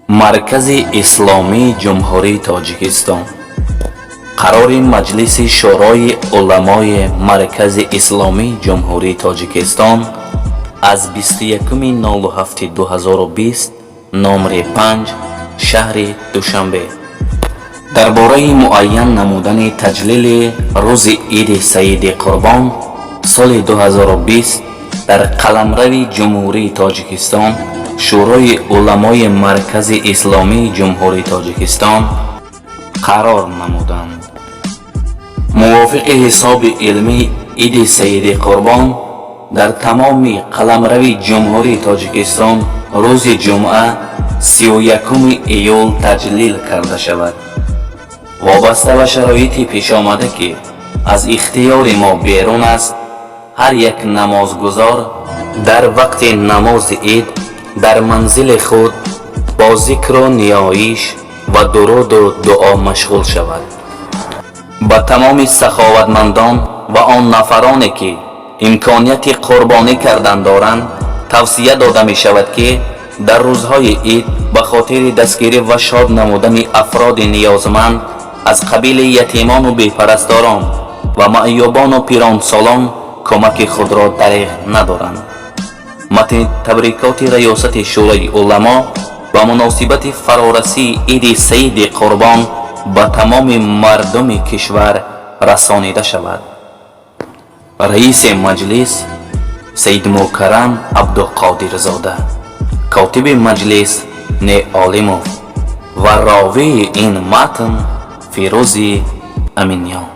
مرکز اسلامی جمهوری تاجیکستان. قرار مجلس شورای علمای مرکز اسلامی جمهوری تاجیکستان از 21/07/2020 نمره 5 شهر دوشنبه درباره معین نمودن تجلیل روز عید سید قربان سال 2020 در قلمرو جمهوری تاجیکستان شورای علمای مرکز اسلامی جمهوری تاجیکستان قرار نمودند. موافق حساب علمی عید سید قربان در تمام قلمرو جمهوری تاجیکستان روز جمعه 31 ایول تجلیل کرده شود. وابسته به شرایطی پیش آمده که از اختیار ما بیرون است، هر یک نمازگزار در وقت نماز عید در منزل خود با ذکر و نیایش و درود و دعا مشغول شود. به تمام سخاوتمندان و آن نفرانی که امکانیت قربانی کردن دارند توصیه داده می شود که در روزهای عید به خاطر دستگیری و شاد نمودن افراد نیازمند از قبیل یتیمان و بیپرستاران و معیوبان و پیران سالان کمک خود را دریغ ندارند. متن تبریکات ریاست شورای علما و مناسبت فرارسی عید سید قربان به تمام مردم کشور رسانیده شود. رئیس مجلس سید مکرم عبدالقادر زاده، کاتب مجلس عالموف و راوی این متن فیروز امینیان.